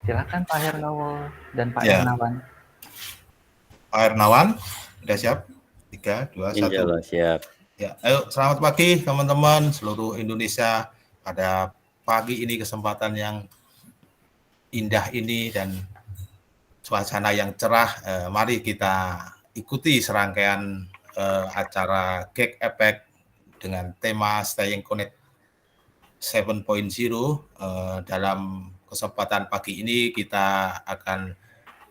Silakan Pak Hernowo dan Pak Ya, Hernawan. Pak Hernawan, sudah siap? 3, 2, 1. Insya Allah siap. Ya, ayo selamat pagi teman-teman seluruh Indonesia pada pagi ini kesempatan yang indah ini dan suasana yang cerah. Mari kita ikuti serangkaian acara Gag Effect dengan tema Staying Connect 7.0. Dalam kesempatan pagi ini kita akan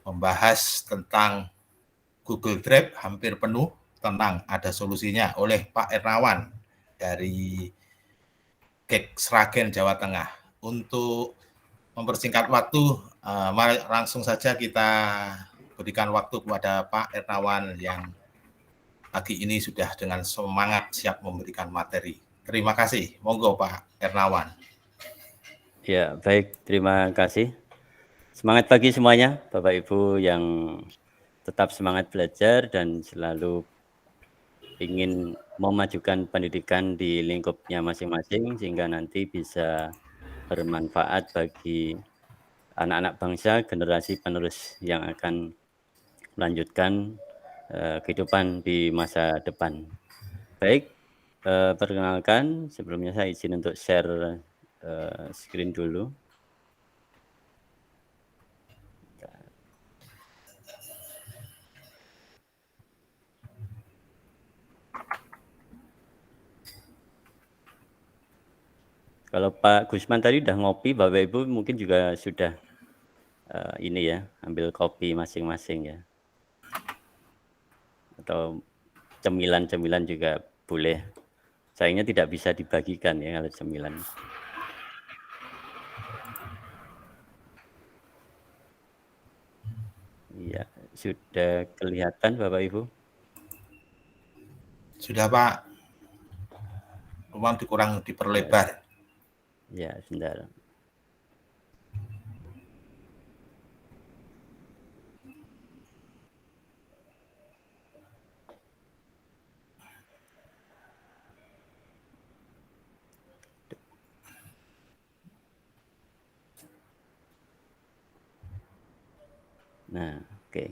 membahas tentang Google Drive hampir penuh, tenang, ada solusinya oleh Pak Hernawan dari Gag Sragen, Jawa Tengah. Untuk mempersingkat waktu, mari langsung saja kita berikan waktu kepada Pak Hernawan yang pagi ini sudah dengan semangat siap memberikan materi. Terima kasih. Monggo Pak Hernawan. Ya, baik. Terima kasih. Semangat pagi semuanya, Bapak Ibu yang tetap semangat belajar dan selalu ingin memajukan pendidikan di lingkupnya masing-masing sehingga nanti bisa bermanfaat bagi anak-anak bangsa, generasi penerus yang akan melanjutkan kehidupan di masa depan. Baik, perkenalkan sebelumnya saya izin untuk share screen dulu. Kalau Pak Gusman tadi udah ngopi, Bapak Ibu mungkin juga sudah ini ya, ambil kopi masing-masing ya. Atau cemilan-cemilan juga boleh. Sayangnya tidak bisa dibagikan ya kalau cemilan. Iya, sudah kelihatan Bapak Ibu? Sudah Pak. Ruang dikurang diperlebar. Ya, sebentar. Nah, oke.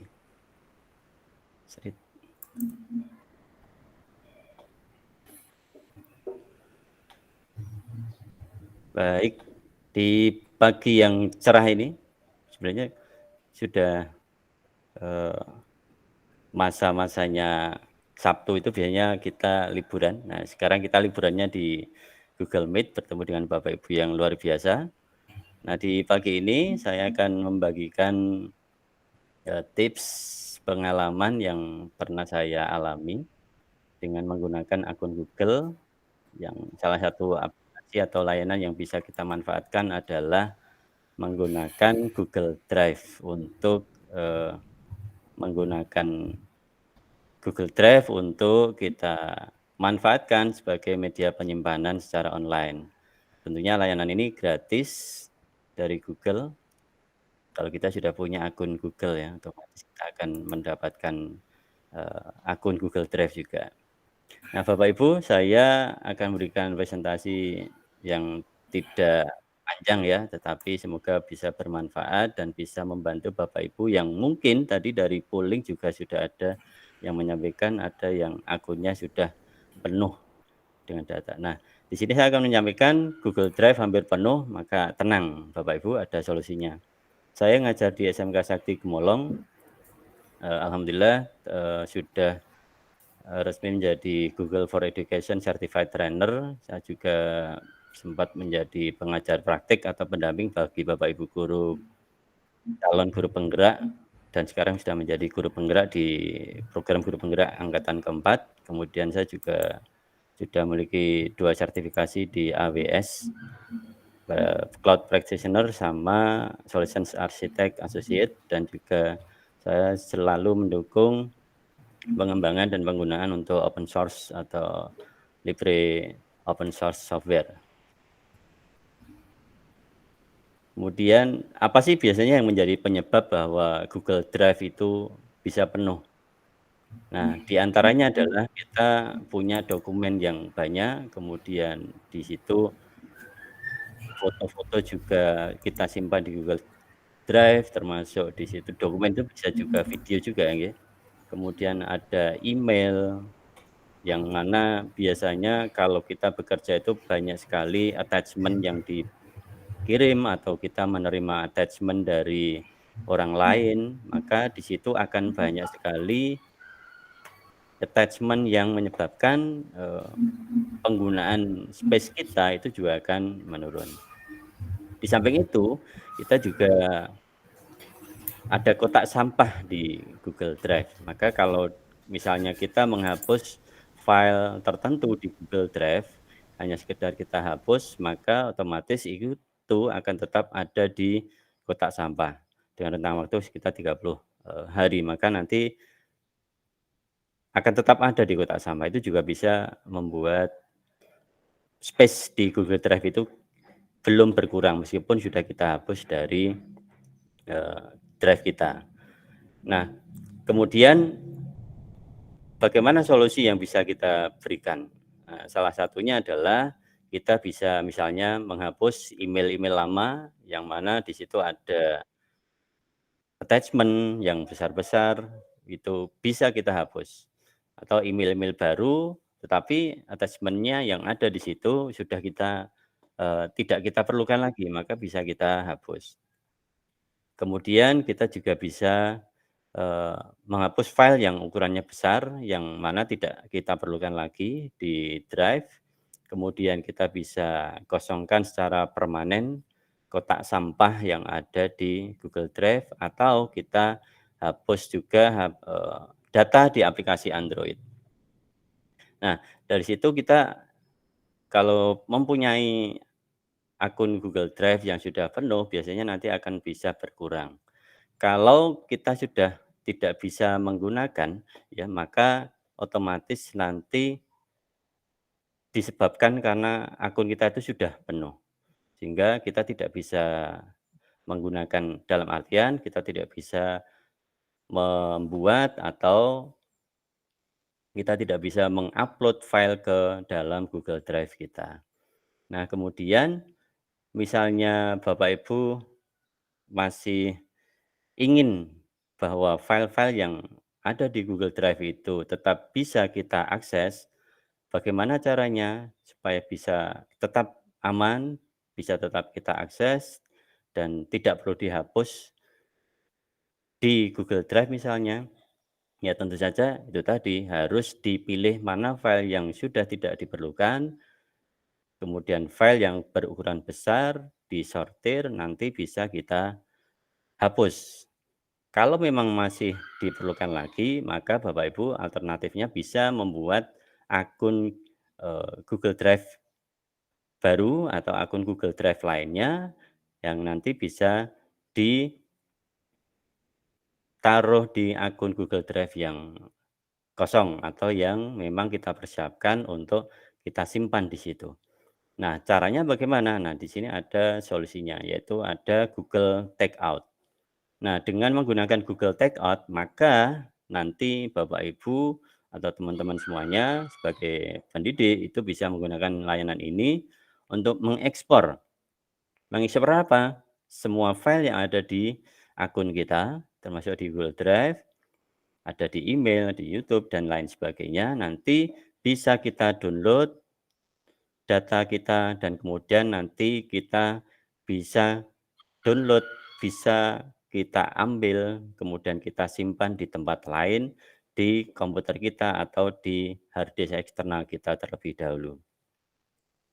Baik, di pagi yang cerah ini sebenarnya sudah masa-masanya Sabtu itu biasanya kita liburan. Nah, sekarang kita liburannya di Google Meet bertemu dengan Bapak Ibu yang luar biasa. Nah, di pagi ini saya akan membagikan tips pengalaman yang pernah saya alami dengan menggunakan akun Google, yang salah satu aplikasi atau layanan yang bisa kita manfaatkan adalah menggunakan Google Drive untuk menggunakan Google Drive untuk kita manfaatkan sebagai media penyimpanan secara online. Tentunya layanan ini gratis dari Google. Kalau kita sudah punya akun Google ya, otomatis kita akan mendapatkan akun Google Drive juga. Nah, Bapak Ibu, saya akan memberikan presentasi yang tidak panjang ya, tetapi semoga bisa bermanfaat dan bisa membantu Bapak Ibu yang mungkin tadi dari polling juga sudah ada yang menyampaikan ada yang akunnya sudah penuh dengan data. Nah, di sini saya akan menyampaikan Google Drive hampir penuh, maka tenang Bapak Ibu, ada solusinya. Saya ngajar di SMK Sakti Gemolong, alhamdulillah sudah resmi menjadi Google for Education Certified Trainer. Saya juga sempat menjadi pengajar praktik atau pendamping bagi Bapak Ibu guru calon guru penggerak dan sekarang sudah menjadi guru penggerak di program guru penggerak angkatan keempat. Kemudian saya juga sudah memiliki 2 sertifikasi di AWS, Cloud Practitioner sama Solutions Architect Associate, dan juga saya selalu mendukung pengembangan dan penggunaan untuk open source atau libre open source software. Kemudian apa sih biasanya yang menjadi penyebab bahwa Google Drive itu bisa penuh? Nah, di antaranya adalah kita punya dokumen yang banyak, kemudian di situ foto-foto juga kita simpan di Google Drive, termasuk di situ dokumen itu bisa juga video juga nggih. Kemudian ada email, yang mana biasanya kalau kita bekerja itu banyak sekali attachment yang dikirim atau kita menerima attachment dari orang lain, maka di situ akan banyak sekali attachment yang menyebabkan, penggunaan space kita itu juga akan menurun. Di samping itu, kita juga ada kotak sampah di Google Drive. Maka kalau misalnya kita menghapus file tertentu di Google Drive, hanya sekedar kita hapus, maka otomatis itu akan tetap ada di kotak sampah dengan rentang waktu sekitar 30, hari. Maka nanti akan tetap ada di kotak sampah. Itu juga bisa membuat space di Google Drive itu belum berkurang meskipun sudah kita hapus dari, drive kita. Nah, kemudian bagaimana solusi yang bisa kita berikan? Salah satunya adalah kita bisa misalnya menghapus email-email lama yang mana di situ ada attachment yang besar-besar, itu bisa kita hapus. Atau email-email baru, tetapi attachment-nya yang ada di situ sudah kita, tidak kita perlukan lagi, maka bisa kita hapus. Kemudian kita juga bisa, menghapus file yang ukurannya besar, yang mana tidak kita perlukan lagi di drive. Kemudian kita bisa kosongkan secara permanen kotak sampah yang ada di Google Drive, atau kita hapus juga data di aplikasi Android. Nah, dari situ kita kalau mempunyai akun Google Drive yang sudah penuh, biasanya nanti akan bisa berkurang. Kalau kita sudah tidak bisa menggunakan, ya maka otomatis nanti disebabkan karena akun kita itu sudah penuh, sehingga kita tidak bisa menggunakan, dalam artian kita tidak bisa membuat atau kita tidak bisa mengupload file ke dalam Google Drive kita. Nah, kemudian misalnya Bapak Ibu masih ingin bahwa file-file yang ada di Google Drive itu tetap bisa kita akses, bagaimana caranya supaya bisa tetap aman, bisa tetap kita akses, dan tidak perlu dihapus di Google Drive misalnya? Ya tentu saja itu tadi, harus dipilih mana file yang sudah tidak diperlukan, kemudian file yang berukuran besar, disortir, nanti bisa kita hapus. Kalau memang masih diperlukan lagi, maka Bapak Ibu alternatifnya bisa membuat akun, Google Drive baru atau akun Google Drive lainnya yang nanti bisa ditaruh di akun Google Drive yang kosong atau yang memang kita persiapkan untuk kita simpan di situ. Nah, caranya bagaimana? Nah, di sini ada solusinya, yaitu ada Google Takeout. Nah, dengan menggunakan Google Takeout, maka nanti Bapak Ibu atau teman-teman semuanya sebagai pendidik itu bisa menggunakan layanan ini untuk mengekspor. Mengekspor apa? Semua file yang ada di akun kita, termasuk di Google Drive, ada di email, di YouTube, dan lain sebagainya. Nanti bisa kita download data kita dan kemudian nanti kita bisa download, bisa kita ambil, kemudian kita simpan di tempat lain, di komputer kita atau di harddisk eksternal kita terlebih dahulu.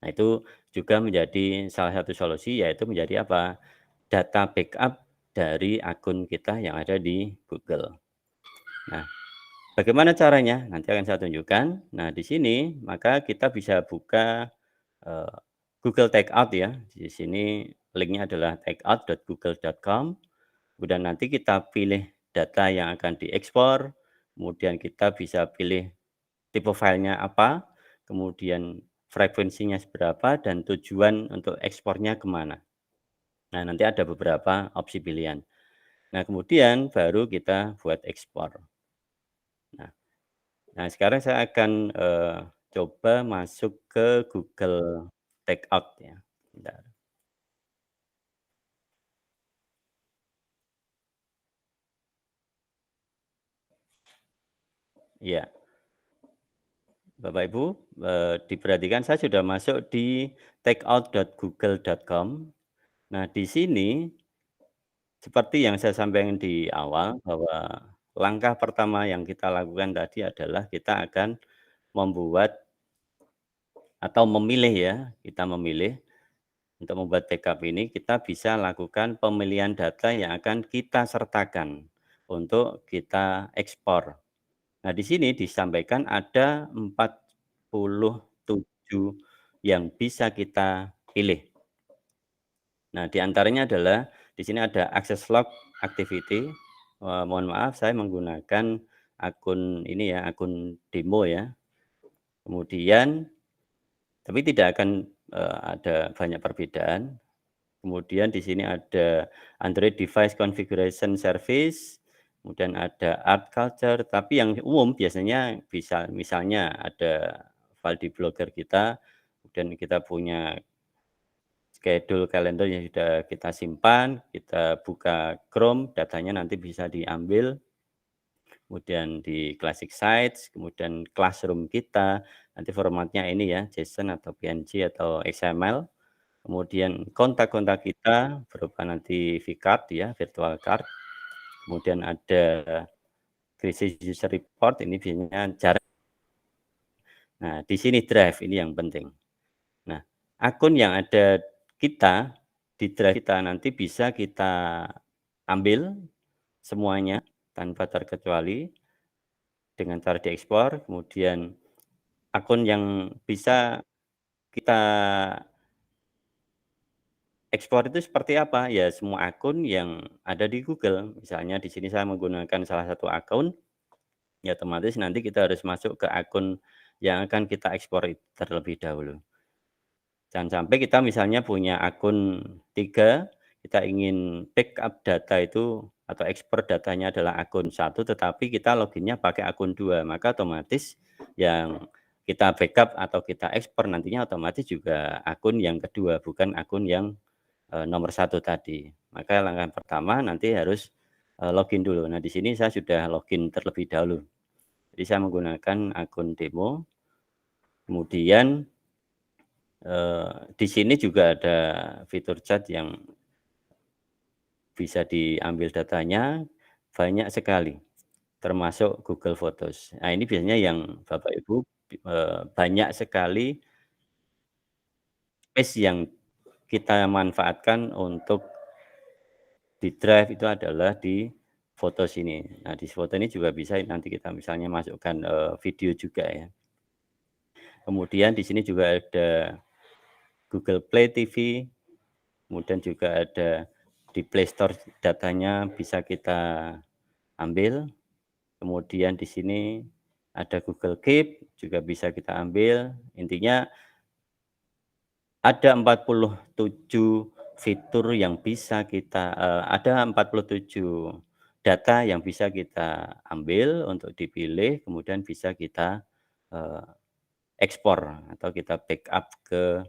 Nah, itu juga menjadi salah satu solusi, yaitu menjadi apa? Data backup dari akun kita yang ada di Google. Nah, bagaimana caranya? Nanti akan saya tunjukkan. Nah, di sini maka kita bisa buka, Google Takeout ya. Di sini linknya adalah takeout.google.com. Kemudian nanti kita pilih data yang akan diekspor, kemudian kita bisa pilih tipe filenya apa, kemudian frekuensinya seberapa, dan tujuan untuk ekspornya kemana. Nah, nanti ada beberapa opsi pilihan. Nah, kemudian baru kita buat ekspor. Nah, sekarang saya akan, coba masuk ke Google Takeout ya, bentar. Iya. Bapak Ibu, diperhatikan saya sudah masuk di takeout.google.com. Nah, di sini seperti yang saya sampaikan di awal bahwa langkah pertama yang kita lakukan tadi adalah kita akan membuat atau memilih ya, kita memilih untuk membuat backup ini kita bisa lakukan pemilihan data yang akan kita sertakan untuk kita ekspor. Nah, di sini disampaikan ada 47 yang bisa kita pilih. Nah, di antaranya adalah di sini ada access log activity. Mohon maaf saya menggunakan akun ini ya, akun demo ya. Kemudian tapi tidak akan, ada banyak perbedaan. Kemudian di sini ada Android Device Configuration Service, kemudian ada Art Culture, tapi yang umum biasanya bisa misalnya ada file di Blogger kita, kemudian kita punya schedule kalender yang sudah kita simpan, kita buka Chrome, datanya nanti bisa diambil, kemudian di Classic Sites, kemudian Classroom kita, nanti formatnya ini ya, JSON atau PNG atau XML. Kemudian kontak-kontak kita berupa nanti vCard ya, virtual card. Kemudian ada krisis user report, ini biasanya jarak. Nah, di sini drive, ini yang penting. Nah, akun yang ada kita, di drive kita nanti bisa kita ambil semuanya tanpa terkecuali dengan cara diekspor. Kemudian akun yang bisa kita ekspor itu seperti apa? Ya semua akun yang ada di Google. Misalnya di sini saya menggunakan salah satu akun, ya otomatis nanti kita harus masuk ke akun yang akan kita ekspor terlebih dahulu. Jangan sampai kita misalnya punya akun 3, kita ingin backup data itu atau ekspor datanya adalah akun 1, tetapi kita loginnya pakai akun 2, maka otomatis yang kita backup atau kita ekspor nantinya otomatis juga akun yang kedua, bukan akun yang nomor 1 tadi. Maka langkah pertama nanti harus, login dulu. Nah, di sini saya sudah login terlebih dahulu. Jadi saya menggunakan akun demo, kemudian, di sini juga ada fitur chat yang bisa diambil datanya, banyak sekali, termasuk Google Photos. Nah, ini biasanya yang Bapak Ibu, banyak sekali space yang kita manfaatkan untuk di drive itu adalah di foto sini. Nah, di foto ini juga bisa nanti kita misalnya masukkan, video juga ya. Kemudian di sini juga ada Google Play TV, kemudian juga ada di Play Store datanya bisa kita ambil. Kemudian di sini ada Google Keep, juga bisa kita ambil. Intinya ada 47 fitur yang bisa kita ada 47 data yang bisa kita ambil untuk dipilih, kemudian bisa kita, eee, ekspor atau kita backup ke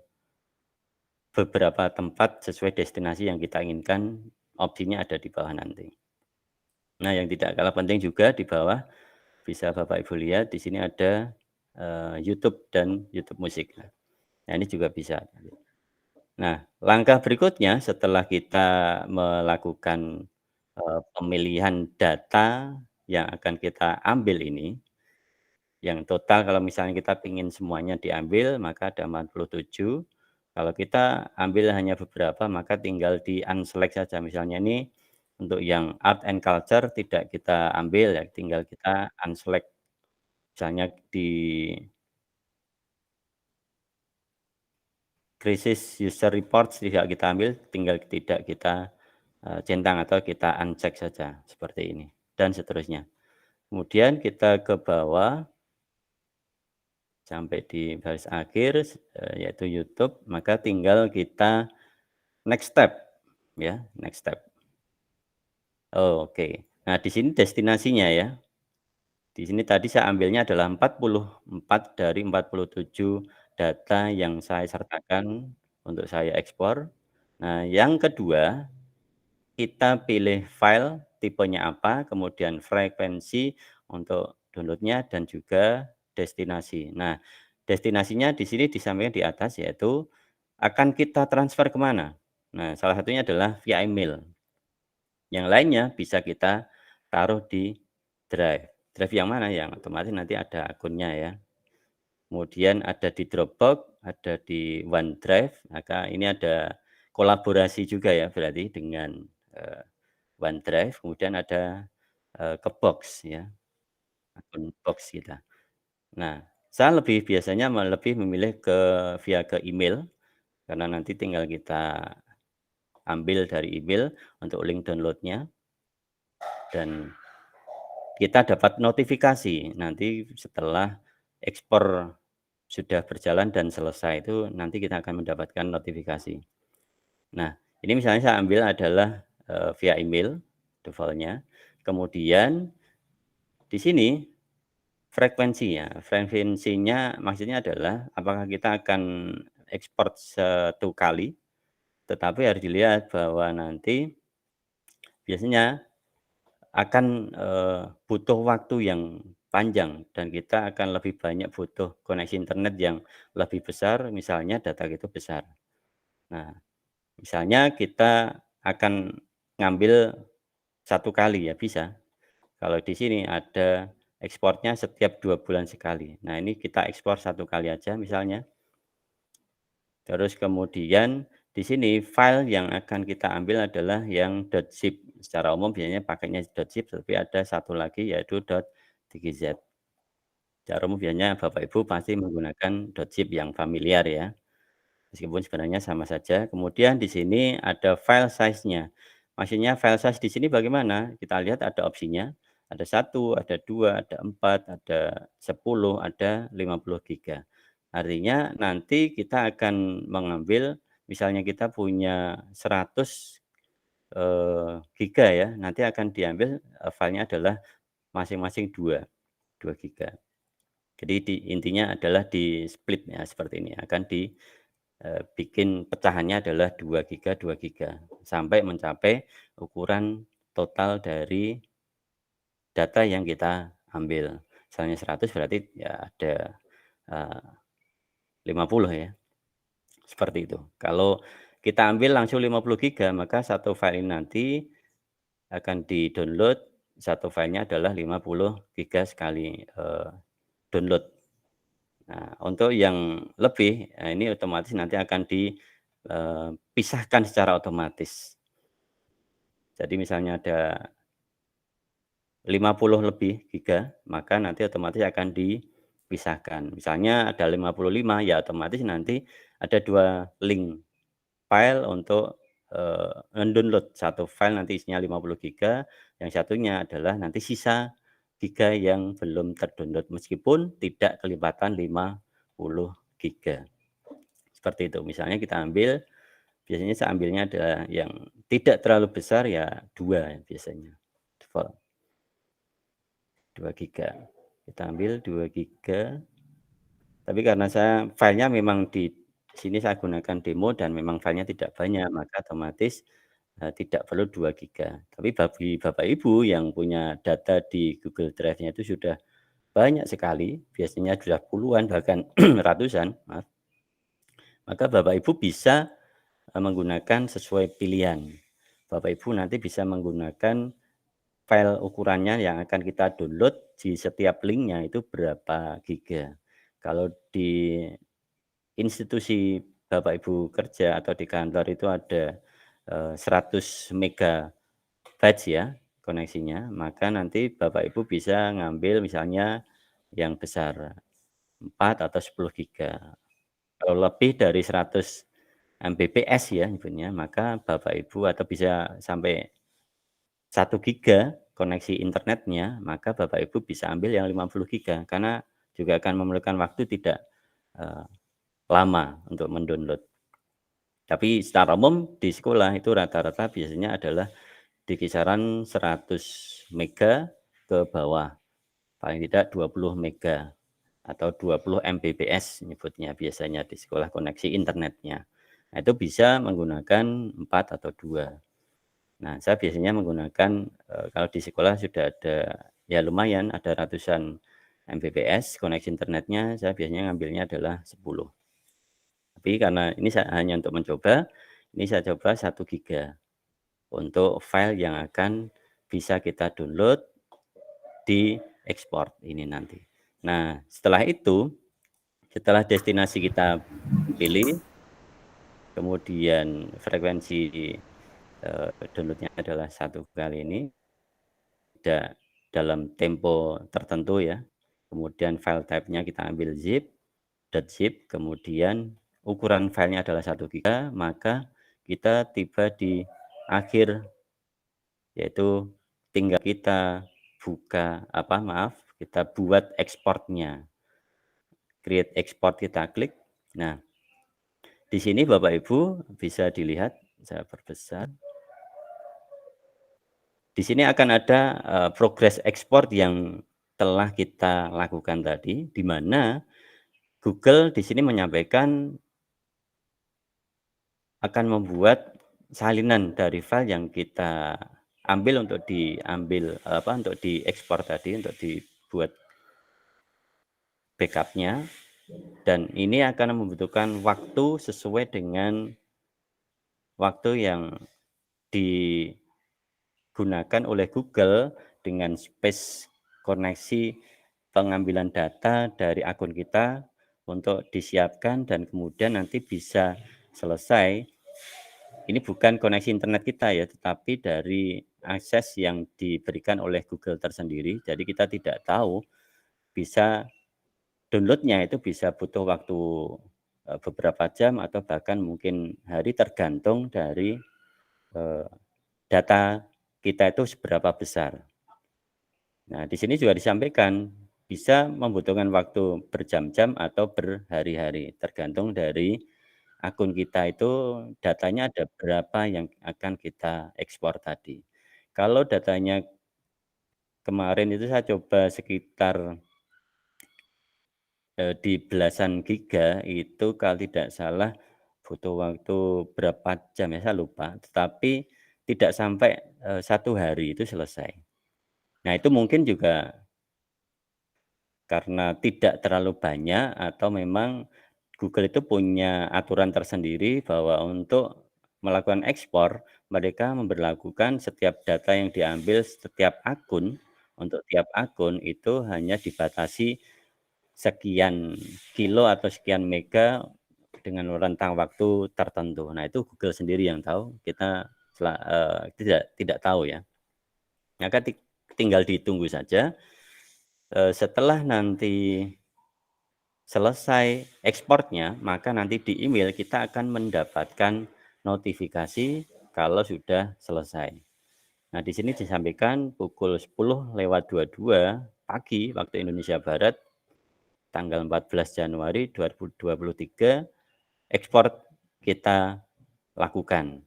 beberapa tempat sesuai destinasi yang kita inginkan, opsinya ada di bawah nanti. Nah, yang tidak kalah penting juga di bawah bisa Bapak Ibu lihat di sini ada, YouTube dan YouTube Musik. Nah, ini juga bisa. Nah, langkah berikutnya setelah kita melakukan, pemilihan data yang akan kita ambil ini, yang total kalau misalnya kita ingin semuanya diambil, maka ada 47. Kalau kita ambil hanya beberapa, maka tinggal di-unselect saja. Misalnya ini untuk yang art and culture tidak kita ambil ya, tinggal kita unselect. Misalnya di krisis user reports tidak kita ambil, tinggal tidak kita, centang atau kita uncheck saja, seperti ini, dan seterusnya. Kemudian kita ke bawah sampai di baris akhir, yaitu YouTube, maka tinggal kita next step, ya, next step. Oh, oke. Nah, di sini destinasinya ya. Di sini tadi saya ambilnya adalah 44 dari 47 data yang saya sertakan untuk saya ekspor. Nah, yang kedua, kita pilih file tipenya apa, kemudian frekuensi untuk download-nya dan juga destinasi. Nah, destinasinya di sini disampaikan di atas, yaitu akan kita transfer ke mana? Nah, salah satunya adalah via email. Yang lainnya bisa kita taruh di Drive. Drive yang mana? Yang otomatis nanti ada akunnya ya. Kemudian ada di Dropbox, ada di OneDrive, maka ini ada kolaborasi juga ya berarti dengan OneDrive, kemudian ada ke Box ya, akun Box kita. Nah, saya biasanya lebih memilih via ke email, karena nanti tinggal kita ambil dari email untuk link download-nya, dan kita dapat notifikasi nanti setelah ekspor sudah berjalan dan selesai, itu nanti kita akan mendapatkan notifikasi. Nah, ini misalnya saya ambil adalah via email default-nya. Kemudian di sini frekuensinya maksudnya adalah apakah kita akan ekspor satu kali, tetapi harus dilihat bahwa nanti biasanya akan butuh waktu yang panjang dan kita akan lebih banyak butuh koneksi internet yang lebih besar, misalnya data itu besar. Nah, misalnya kita akan ngambil satu kali ya bisa. Kalau di sini ada ekspornya setiap 2 bulan sekali. Nah, ini kita ekspor satu kali aja misalnya. Terus kemudian di sini file yang akan kita ambil adalah yang .zip. Secara umum biasanya pakainya .zip, tapi ada satu lagi yaitu .dgz. Secara umum biasanya Bapak Ibu pasti menggunakan .zip yang familiar ya. Meskipun sebenarnya sama saja. Kemudian di sini ada file size-nya. Maksudnya file size di sini bagaimana? Kita lihat ada opsinya. Ada 1, ada 2, ada 4, ada 10, ada 50 giga. Artinya nanti kita akan mengambil, misalnya kita punya 100 giga ya, nanti akan diambil filenya adalah masing-masing 2 giga. Jadi intinya adalah di split ya seperti ini, akan bikin pecahannya adalah 2 giga sampai mencapai ukuran total dari data yang kita ambil. Misalnya 100 berarti ya ada 50 ya. Seperti itu. Kalau kita ambil langsung 50 giga, maka satu file ini nanti akan di-download, satu filenya adalah 50 giga sekali download. Nah, untuk yang lebih, ini otomatis nanti akan dipisahkan secara otomatis. Jadi misalnya ada 50 lebih giga, maka nanti otomatis akan dipisahkan. Misalnya ada 55, ya otomatis nanti ada 2 link file untuk mendownload. Satu file nanti isinya 50 giga, yang satunya adalah nanti sisa giga yang belum terdownload meskipun tidak kelipatan 50 giga. Seperti itu. Misalnya kita ambil, biasanya saya ambilnya adalah yang tidak terlalu besar ya 2 biasanya. Default. 2 giga. Kita ambil 2 giga. Tapi karena saya filenya memang di sini saya gunakan demo dan memang filenya tidak banyak, maka otomatis tidak perlu 2 giga. Tapi bagi Bapak Ibu yang punya data di Google Drive-nya itu sudah banyak sekali, biasanya sudah puluhan bahkan ratusan, maaf. Maka Bapak Ibu bisa menggunakan sesuai pilihan. Bapak Ibu nanti bisa menggunakan file ukurannya yang akan kita download di setiap linknya itu berapa giga. Kalau di institusi Bapak Ibu kerja atau di kantor itu ada 100 megabytes ya koneksinya, maka nanti Bapak Ibu bisa ngambil misalnya yang besar 4 atau 10 giga. Kalau lebih dari 100 Mbps ya nyebutnya, maka Bapak Ibu atau bisa sampai 1 giga koneksi internetnya, maka Bapak Ibu bisa ambil yang 50 giga karena juga akan memerlukan waktu tidak lama untuk mendownload. Tapi secara umum di sekolah itu rata-rata biasanya adalah di kisaran 100 mega ke bawah. Paling tidak 20 mega atau 20 Mbps nyebutnya biasanya di sekolah koneksi internetnya. Nah, itu bisa menggunakan 4 atau 2. Nah, saya biasanya menggunakan kalau di sekolah sudah ada ya lumayan ada ratusan Mbps, koneksi internetnya saya biasanya ngambilnya adalah 10. Tapi karena ini saya hanya untuk mencoba, ini saya coba 1 giga untuk file yang akan bisa kita download di ekspor ini nanti. Nah, setelah itu, setelah destinasi kita pilih, kemudian frekuensi downloadnya adalah 1 kali ini, tidak dalam tempo tertentu ya. Kemudian file type-nya kita ambil zip, .zip, kemudian ukuran filenya adalah 1 giga, maka kita tiba di akhir, yaitu tinggal kita buka, kita buat ekspornya. Create export kita klik. Nah, di sini Bapak Ibu bisa dilihat, saya perbesar. Di sini akan ada progres ekspor yang telah kita lakukan tadi, di mana Google di sini menyampaikan akan membuat salinan dari file yang kita ambil untuk untuk diekspor tadi, untuk dibuat backupnya, dan ini akan membutuhkan waktu sesuai dengan waktu yang digunakan oleh Google dengan space koneksi pengambilan data dari akun kita untuk disiapkan dan kemudian nanti bisa selesai. Ini bukan koneksi internet kita ya, tetapi dari akses yang diberikan oleh Google tersendiri. Jadi kita tidak tahu, bisa downloadnya itu bisa butuh waktu beberapa jam atau bahkan mungkin hari, tergantung dari data kita itu seberapa besar. Nah, di sini juga disampaikan bisa membutuhkan waktu berjam-jam atau berhari-hari, tergantung dari akun kita itu datanya ada berapa yang akan kita ekspor tadi. Kalau datanya kemarin itu saya coba sekitar di belasan giga, itu kalau tidak salah butuh waktu berapa jam ya, saya lupa, tetapi tidak sampai 1 hari itu selesai. Nah, itu mungkin juga karena tidak terlalu banyak atau memang Google itu punya aturan tersendiri bahwa untuk melakukan ekspor, mereka memberlakukan setiap data yang diambil setiap akun, untuk tiap akun itu hanya dibatasi sekian kilo atau sekian mega dengan rentang waktu tertentu. Nah, itu Google sendiri yang tahu, kita tidak tahu ya. Maka tinggal ditunggu saja. Setelah nanti selesai ekspornya, maka nanti di email kita akan mendapatkan notifikasi kalau sudah selesai. Nah, di sini disampaikan pukul 10:22 pagi waktu Indonesia Barat, tanggal 14 Januari 2023, ekspor kita lakukan.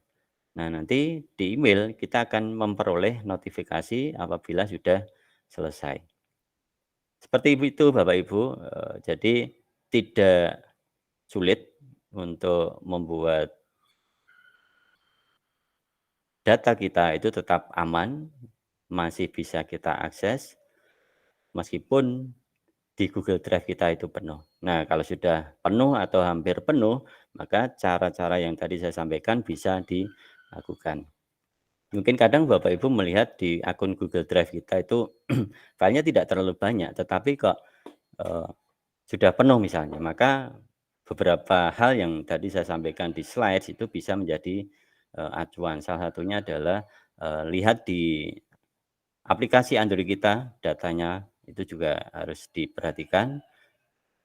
Nah, nanti di email kita akan memperoleh notifikasi apabila sudah selesai. Seperti itu Bapak Ibu, jadi tidak sulit untuk membuat data kita itu tetap aman, masih bisa kita akses, meskipun di Google Drive kita itu penuh. Nah, kalau sudah penuh atau hampir penuh, maka cara-cara yang tadi saya sampaikan bisa dilakukan. Mungkin kadang Bapak Ibu melihat di akun Google Drive kita itu filenya tidak terlalu banyak, tetapi kok sudah penuh misalnya, maka beberapa hal yang tadi saya sampaikan di slides itu bisa menjadi acuan. Salah satunya adalah lihat di aplikasi Android kita, datanya itu juga harus diperhatikan.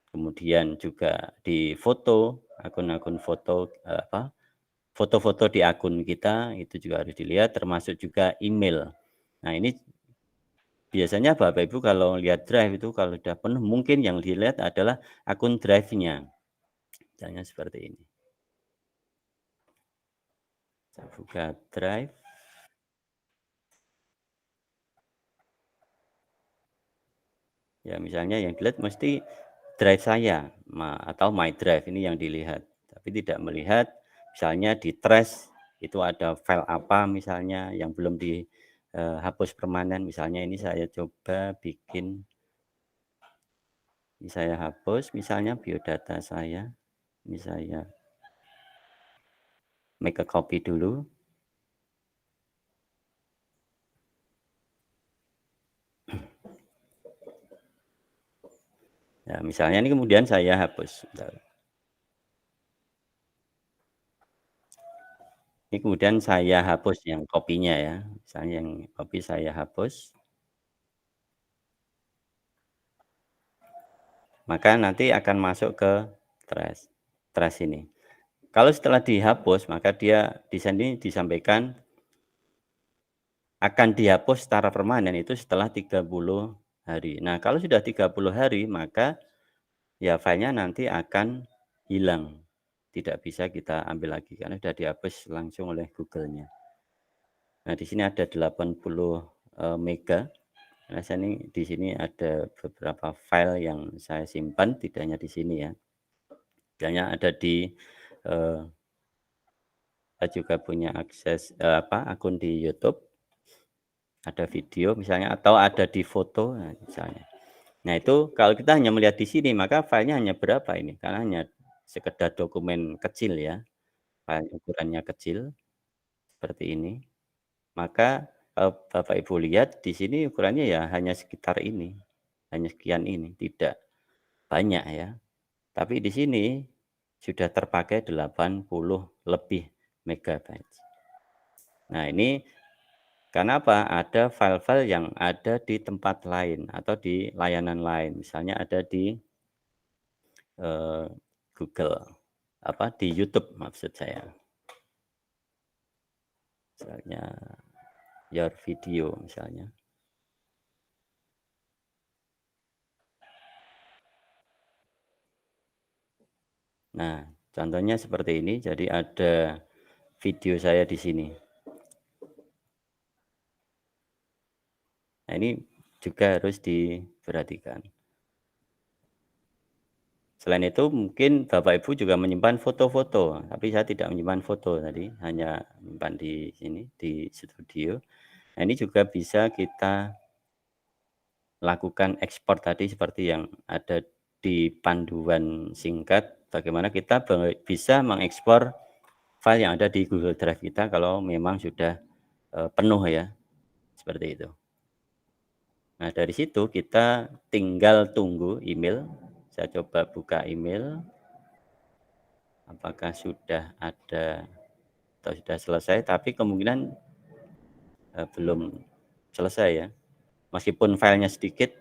Kemudian juga di foto, akun-akun foto, foto-foto di akun kita itu juga harus dilihat, termasuk juga email. Nah, ini biasanya Bapak Ibu kalau lihat drive itu kalau sudah penuh, mungkin yang dilihat adalah akun drive-nya. Misalnya seperti ini. Saya buka drive. Ya, misalnya yang dilihat mesti drive saya atau my drive ini yang dilihat. Tapi tidak melihat misalnya di trash itu ada file apa misalnya yang belum dihapus permanen. Misalnya ini saya coba bikin Ini saya hapus misalnya biodata saya. Ini saya make a copy dulu. Ya, misalnya ini kemudian saya hapus. Bentar. Ini kemudian saya hapus yang kopinya ya. Misalnya yang kopi saya hapus. Maka nanti akan masuk ke trash ini. Kalau setelah dihapus, maka dia di sini disampaikan akan dihapus secara permanen itu setelah 30 hari. Nah, kalau sudah 30 hari, maka ya filenya nanti akan hilang. Tidak bisa kita ambil lagi karena sudah dihapus langsung oleh Google-nya. Nah, di sini ada 80 mega. Nah, di sini ada beberapa file yang saya simpan, tidak hanya di sini ya. Misalnya ada di saya juga punya akses akun di YouTube, ada video misalnya atau ada di foto misalnya. Nah, itu kalau kita hanya melihat di sini maka filenya hanya berapa ini? Karena hanya sekedar dokumen kecil ya. File ukurannya kecil seperti ini. Maka Bapak Ibu lihat di sini ukurannya ya hanya sekitar ini. Hanya sekian ini, tidak banyak ya. Tapi di sini sudah terpakai 80 lebih megabyte. Nah, ini karena apa? Ada file-file yang ada di tempat lain atau di layanan lain. Misalnya ada di Google, di YouTube maksud saya. Misalnya Your Video misalnya. Nah, contohnya seperti ini. Jadi ada video saya di sini. Nah, ini juga harus diperhatikan. Selain itu mungkin Bapak Ibu juga menyimpan foto-foto, tapi saya tidak menyimpan foto tadi, hanya menyimpan di sini di studio. Nah, ini juga bisa kita lakukan ekspor tadi seperti yang ada di panduan singkat, bagaimana kita bisa mengekspor file yang ada di Google Drive kita kalau memang sudah penuh ya, seperti itu. Nah, dari situ kita tinggal tunggu email. Saya coba buka email. Apakah sudah ada atau sudah selesai, tapi kemungkinan belum selesai ya. Meskipun filenya sedikit,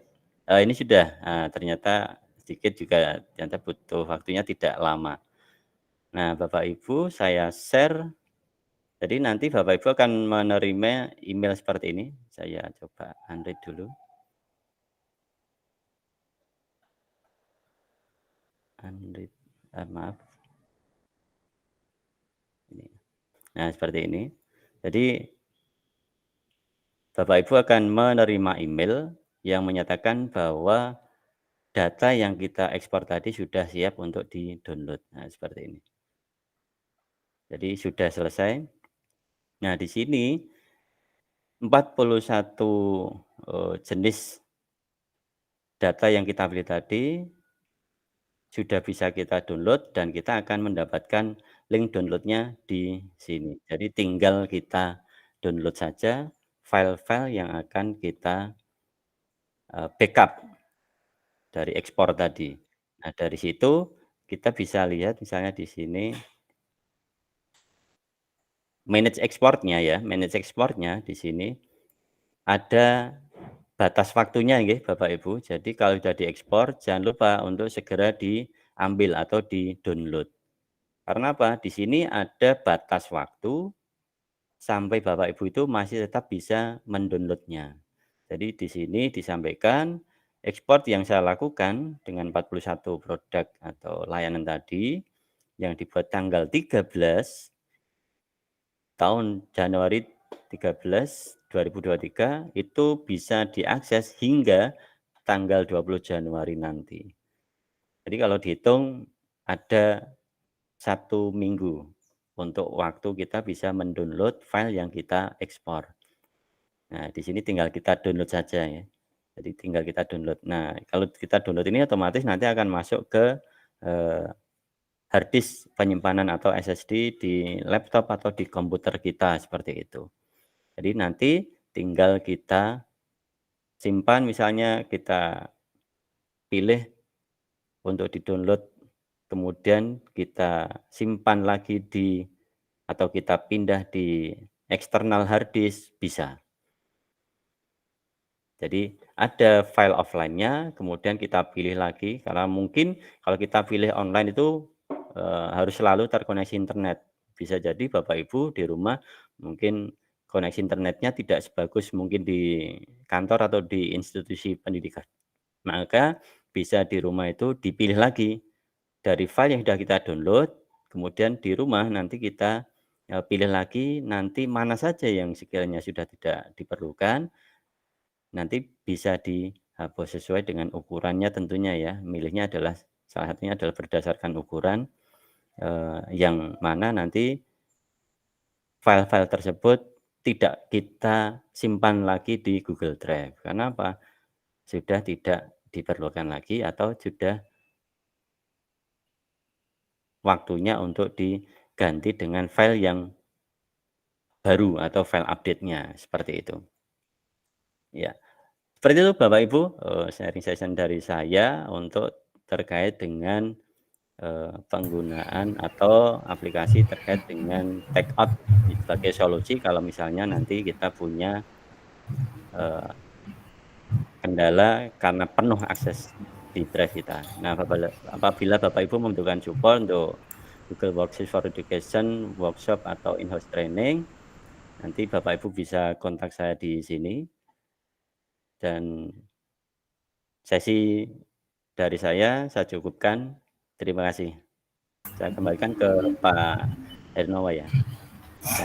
ini sudah, ternyata sedikit juga ternyata butuh waktunya tidak lama. Nah, Bapak Ibu saya share, jadi nanti Bapak Ibu akan menerima email seperti ini. Saya coba unread dulu. Unread, maaf. Ini. Nah, seperti ini. Jadi Bapak Ibu akan menerima email yang menyatakan bahwa data yang kita ekspor tadi sudah siap untuk di-download. Nah, seperti ini. Jadi sudah selesai. Nah, di sini 41 jenis data yang kita pilih tadi sudah bisa kita download dan kita akan mendapatkan link downloadnya di sini. Jadi tinggal kita download saja file-file yang akan kita backup dari ekspor tadi. Nah, dari situ kita bisa lihat misalnya di sini manage ekspornya ya, manage ekspornya di sini ada batas waktunya nggih Bapak Ibu. Jadi kalau sudah diekspor jangan lupa untuk segera diambil atau di-download. Karena apa? Di sini ada batas waktu sampai Bapak Ibu itu masih tetap bisa mendownloadnya. Jadi di sini disampaikan ekspor yang saya lakukan dengan 41 produk atau layanan tadi yang dibuat tanggal 13 tahun Januari 13 2023 itu bisa diakses hingga tanggal 20 Januari nanti. Jadi kalau dihitung ada 1 minggu untuk waktu kita bisa mendownload file yang kita ekspor. Nah, di sini tinggal kita download saja ya. Jadi tinggal kita download. Nah, kalau kita download ini otomatis nanti akan masuk ke hard disk penyimpanan atau SSD di laptop atau di komputer kita seperti itu. Jadi nanti tinggal kita simpan, misalnya kita pilih untuk di-download, kemudian kita simpan lagi atau kita pindah di eksternal hard disk, bisa. Jadi ada file offline-nya, kemudian kita pilih lagi, karena mungkin kalau kita pilih online itu harus selalu terkoneksi internet. Bisa jadi Bapak Ibu di rumah mungkin koneksi internetnya tidak sebagus mungkin di kantor atau di institusi pendidikan. Maka bisa di rumah itu dipilih lagi dari file yang sudah kita download, kemudian di rumah nanti kita pilih lagi nanti mana saja yang sekiranya sudah tidak diperlukan, nanti bisa dihapus sesuai dengan ukurannya tentunya ya. Milihnya adalah salah satunya adalah berdasarkan ukuran yang mana nanti file-file tersebut tidak kita simpan lagi di Google Drive. Karena apa? Sudah tidak diperlukan lagi atau sudah waktunya untuk diganti dengan file yang baru atau file update-nya, seperti itu. Ya, seperti itu Bapak Ibu, sharing session dari saya untuk terkait dengan penggunaan atau aplikasi terkait dengan take-out sebagai solusi kalau misalnya nanti kita punya kendala karena penuh akses di drive kita. Nah, apabila Bapak Ibu membutuhkan support untuk Google Workspace for Education, workshop atau in-house training, nanti Bapak Ibu bisa kontak saya di sini. Dan sesi dari saya cukupkan. Terima kasih. Saya kembalikan ke Pak Hernowa ya.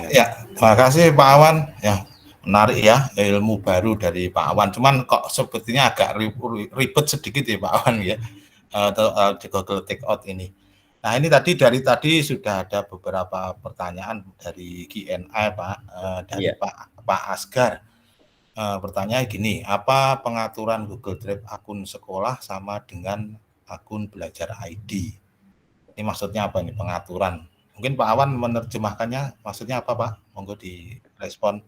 Ya, terima kasih Pak Awan. Ya, menarik ya ilmu baru dari Pak Awan. Cuman kok sepertinya agak ribet sedikit ya Pak Awan ya, di Google Takeout ini. Nah ini dari tadi sudah ada beberapa pertanyaan dari Q&A Pak, dari Pak Asgar. Pertanyaan gini, apa pengaturan Google Drive akun sekolah sama dengan akun belajar ID? Ini maksudnya apa nih pengaturan? Mungkin Pak Awan menerjemahkannya maksudnya apa Pak? Monggo direspon.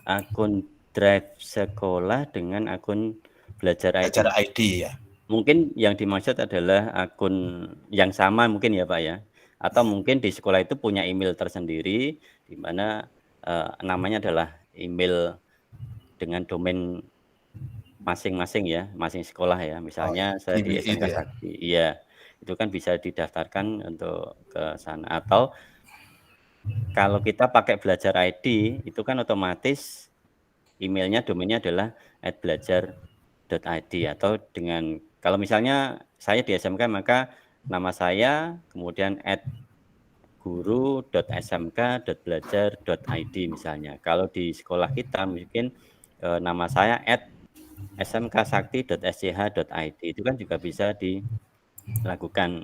Akun Drive sekolah dengan akun belajar ID. Belajar ID ya. Mungkin yang dimaksud adalah akun yang sama mungkin ya Pak ya. Atau mungkin di sekolah itu punya email tersendiri di mana namanya adalah email dengan domain masing-masing ya, masing sekolah ya. Misalnya saya di SMK Sakti. Iya. Itu kan bisa didaftarkan untuk ke sana. Atau kalau kita pakai belajar ID, itu kan otomatis emailnya, domainnya adalah @belajar.id atau dengan, kalau misalnya saya di SMK maka nama saya, kemudian @guru.smk.belajar.id misalnya. Kalau di sekolah kita mungkin nama saya @smksakti.sch.id, itu kan juga bisa dilakukan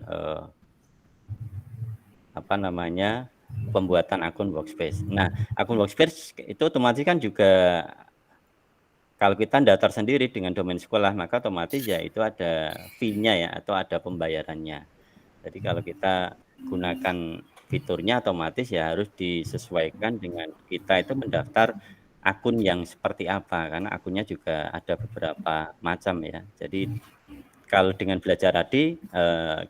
pembuatan akun Workspace. Nah, akun Workspace itu otomatis kan juga kalau kita daftar sendiri dengan domain sekolah, maka otomatis ya itu ada fee-nya ya atau ada pembayarannya. Jadi kalau kita gunakan fiturnya otomatis ya harus disesuaikan dengan kita itu mendaftar akun yang seperti apa, karena akunnya juga ada beberapa macam ya. Jadi kalau dengan belajar ID,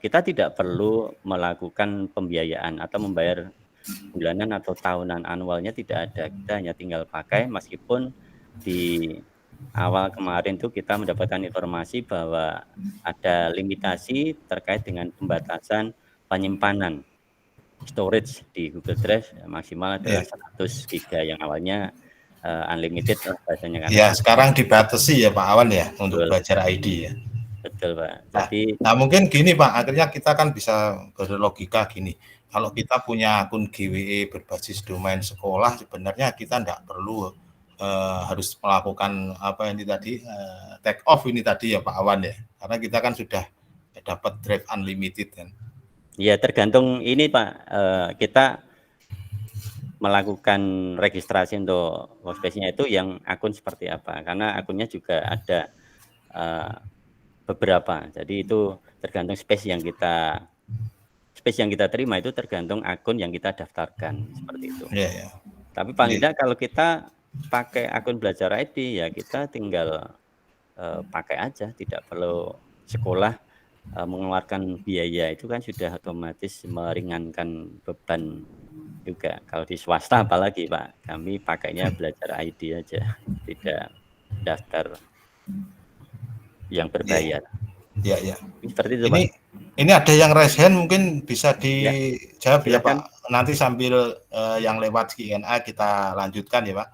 kita tidak perlu melakukan pembiayaan atau membayar bulanan atau tahunan, anualnya tidak ada. Kita hanya tinggal pakai, meskipun di awal kemarin tuh kita mendapatkan informasi bahwa ada limitasi terkait dengan pembatasan penyimpanan storage di Google Drive, maksimal adalah 100 GB yang awalnya unlimited lah bahasanya kan. Ya, sekarang dibatasi ya Pak Awan ya untuk belajar ID ya. Betul Pak. Jadi, nah mungkin gini Pak, akhirnya kita kan bisa berlogika gini. Kalau kita punya akun GWE berbasis domain sekolah, sebenarnya kita tidak perlu harus melakukan apa ini tadi take off ini tadi ya Pak Awan ya, karena kita kan sudah dapat drive unlimited kan. Ya tergantung ini Pak, kita melakukan registrasi untuk Workspace-nya itu yang akun seperti apa, karena akunnya juga ada beberapa. Jadi itu tergantung space yang kita terima, itu tergantung akun yang kita daftarkan, seperti itu. Ya, ya. Tapi paling Iya. tidak kalau kita pakai akun Belajar ID, ya kita tinggal pakai aja, tidak perlu sekolah mengeluarkan biaya, itu kan sudah otomatis meringankan beban juga. Kalau di swasta apalagi Pak, kami pakainya Belajar ID aja, tidak daftar yang berbayar. Ya, ya. Seperti itu Pak. Ini ada yang raise hand, mungkin bisa dijawab ya Silakan. Pak. Nanti sambil yang lewat Q&A kita lanjutkan ya Pak.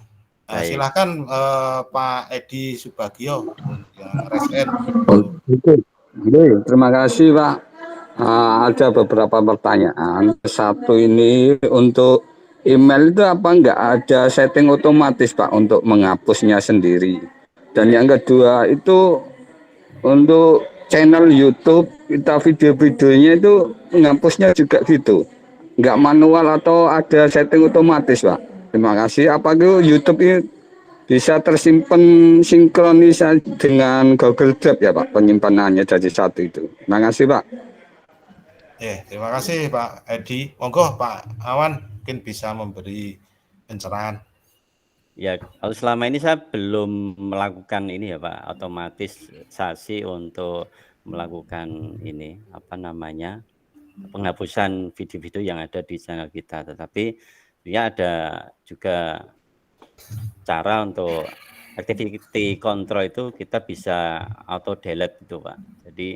Baik. Silahkan Pak Edi Subagio yang raise hand. Oke, terima kasih Pak. Ada beberapa pertanyaan. Satu ini untuk email itu apa enggak ada setting otomatis Pak untuk menghapusnya sendiri. Dan yang kedua itu untuk channel YouTube kita video-videonya itu menghapusnya juga gitu. Enggak manual atau ada setting otomatis Pak. Terima kasih. Apa itu YouTube ini bisa tersimpan sinkronisasi dengan Google Drive ya Pak, penyimpanannya jadi satu itu. Terima kasih Pak. Terima kasih Pak Edi. Monggo Pak Awan mungkin bisa memberi pencerahan. Ya, kalau selama ini saya belum melakukan ini ya Pak, otomatisasi untuk melakukan ini penghapusan video-video yang ada di channel kita. Tetapi ya ada juga cara untuk activity control itu kita bisa auto delete itu Pak. Jadi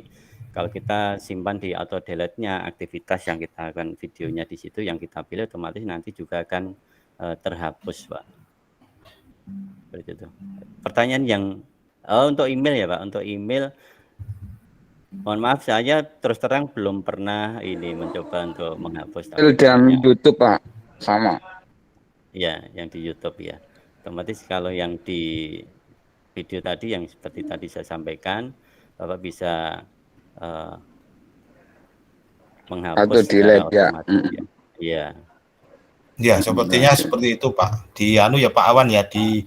kalau kita simpan di auto delete-nya aktivitas yang kita akan videonya di situ yang kita pilih, otomatis nanti juga akan terhapus Pak. Seperti itu. Pertanyaan yang untuk email ya Pak, untuk email mohon maaf saya terus terang belum pernah ini mencoba untuk menghapus. Dan YouTube Pak sama. Ya, yang di YouTube ya. Otomatis kalau yang di video tadi yang seperti tadi saya sampaikan, Bapak bisa menghapus secara otomatis ya. Iya. Ya, sepertinya seperti itu Pak. Di ya Pak Awan ya di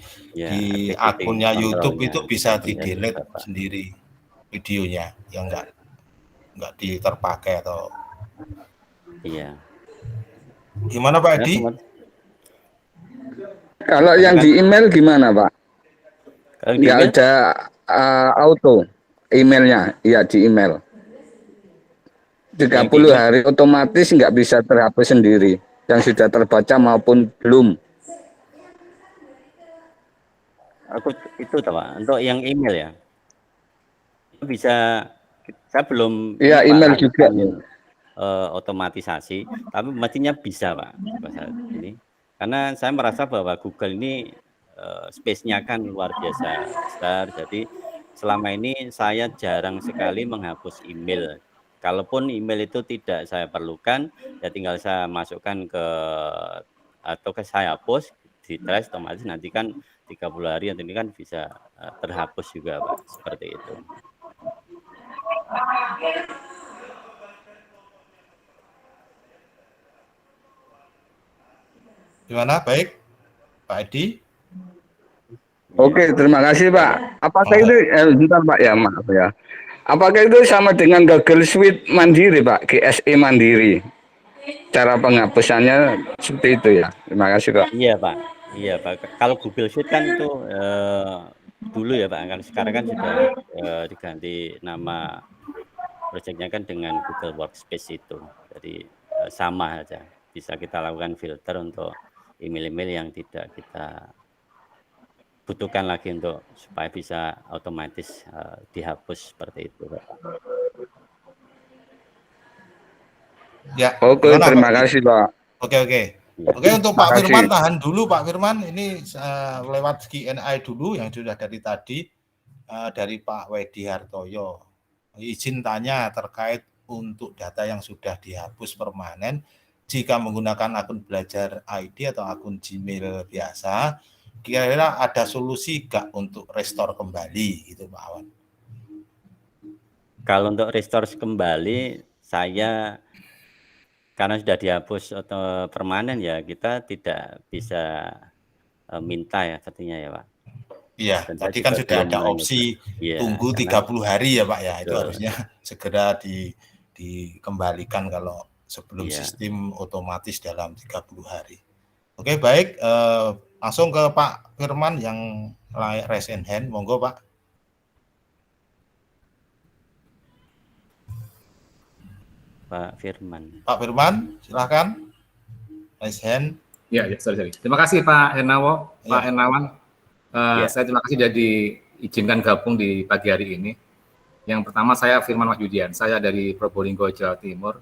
akunnya YouTube itu bisa di-delete sendiri videonya yang enggak terpakai atau. Iya. Gimana Pak Edi? Kalau yang di email gimana Pak? Nggak ada auto emailnya, iya di email. 30 hari otomatis nggak bisa terhapus sendiri, yang sudah terbaca maupun belum. Itu Pak, untuk yang email ya. Itu bisa, saya belum ya email juga otomatisasi, tapi mestinya bisa Pak saat ini. Karena saya merasa bahwa Google ini space-nya kan luar biasa besar, jadi selama ini saya jarang sekali menghapus email. Kalaupun email itu tidak saya perlukan, ya tinggal saya masukkan atau saya hapus di trash, otomatis nanti kan 30 hari nanti kan bisa terhapus juga Pak, seperti itu. Gimana? Baik, Pak Edi? Oke, terima kasih Pak. Apakah itu, bentar Pak ya, maaf ya. Apakah itu sama dengan Google Suite Mandiri Pak, GSE Mandiri? Cara penghapusannya seperti itu ya. Terima kasih Pak. Iya Pak, iya Pak. Kalau Google Suite kan itu dulu ya Pak, kan sekarang kan sudah diganti nama proyeknya kan dengan Google Workspace itu. Jadi sama aja, bisa kita lakukan filter untuk email-email yang tidak kita butuhkan lagi untuk supaya bisa otomatis dihapus seperti itu Pak. Ya, oke, terima kasih Pak. Oke, untuk Pak Firman tahan dulu Pak Firman, ini lewat Q&A dulu yang sudah dari tadi dari Pak Wedi Hartoyo. Izin tanya terkait untuk data yang sudah dihapus permanen, jika menggunakan akun Belajar ID atau akun Gmail biasa, kira-kira ada solusi nggak untuk restore kembali gitu Pak Awan? Kalau untuk restore kembali, saya karena sudah dihapus atau permanen ya, kita tidak bisa minta ya sepertinya ya Pak. Iya, Dan saya tadi juga kan sudah belum ada mencoba. opsi Iya, tunggu karena 30 hari ya Pak ya. Itu betul. harusnya segera dikembalikan kalau sebelum Iya. sistem otomatis dalam 30 hari. Oke, baik. Langsung ke Pak Firman yang raise hand. Monggo Pak. Pak Firman. Pak Firman, silakan. Raise hand. Ya, sorry. Terima kasih Pak Hernawo, Ya. Pak Hernawan. Ya. Saya terima kasih sudah diizinkan gabung di pagi hari ini. Yang pertama saya Firman Wahyudian, saya dari Probolinggo, Jawa Timur.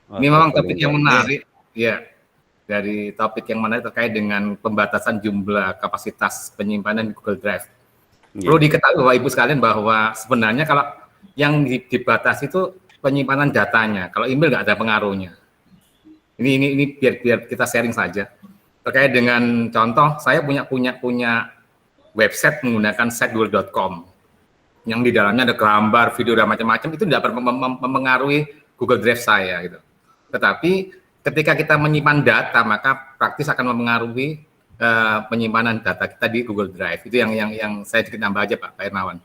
Oh, Ini memang topik Probolinggo. yang menarik, ya. Dari topik yang menarik terkait dengan pembatasan jumlah kapasitas penyimpanan di Google Drive. Iya. Perlu diketahui Bapak Ibu sekalian bahwa sebenarnya kalau yang dibatasi itu penyimpanan datanya. Kalau email nggak ada pengaruhnya. Ini biar kita sharing saja. Terkait dengan contoh, saya punya website menggunakan siteduel.com yang di dalamnya ada gambar, video dan macam-macam, itu tidak mempengaruhi Google Drive saya gitu. Tetapi ketika kita menyimpan data, maka praktis akan mempengaruhi penyimpanan data kita di Google Drive. Itu yang saya sedikit nambah aja Pak Hernawan.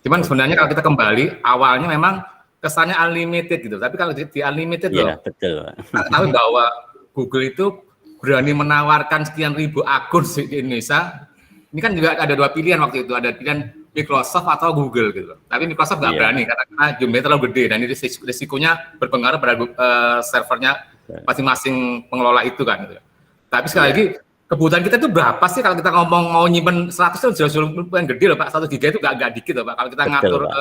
Cuman sebenarnya kalau kita kembali, awalnya memang kesannya unlimited gitu. Tapi kalau di unlimited Iya, loh, betul. kita tahu bahwa Google itu berani menawarkan sekian ribu akun di Indonesia. Ini kan juga ada dua pilihan waktu itu, ada pilihan Microsoft atau Google gitu. Tapi Microsoft nggak Iya. berani karena jumlahnya terlalu gede dan ini risikonya berpengaruh pada servernya masing-masing pengelola itu kan. Gitu. Tapi sekali lagi kebutuhan kita itu berapa sih kalau kita ngomong mau nyimpen 100 itu jauh yang gede loh Pak, 1 giga itu nggak dikit loh Pak. Kalau kita Betul, ngatur Pak.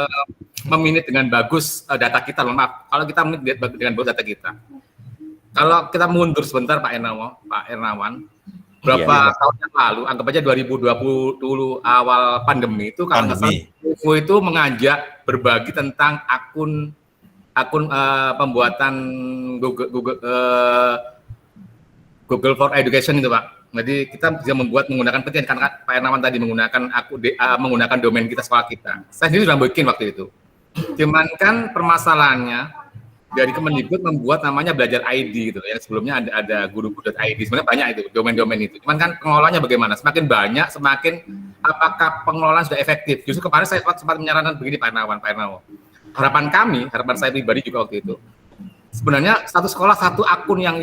meminit dengan bagus data kita, maaf, kalau kita meminit dengan bagus data kita. Kalau kita mundur sebentar Pak Hernawan, berapa Iya. tahun yang lalu, anggap aja 2020 dulu awal pandemi itu kalau nggak salah Info itu mengajak berbagi tentang akun pembuatan Google for Education itu Pak. Jadi kita bisa menggunakan penelitian karena Pak Hernawan tadi menggunakan domain kita sekolah kita. Saya sendiri sudah bikin waktu itu. Cuman kan permasalahannya dari Kemendikbud membuat namanya Belajar ID gitu ya. Sebelumnya ada guru.id. Sebenarnya banyak itu domain-domain itu. Cuman kan pengelolanya bagaimana? Semakin banyak, semakin apakah pengelolaan sudah efektif? Justru kemarin saya sempat menyarankan begini Pak Hernawan. Harapan saya pribadi juga waktu itu. Sebenarnya satu sekolah satu akun yang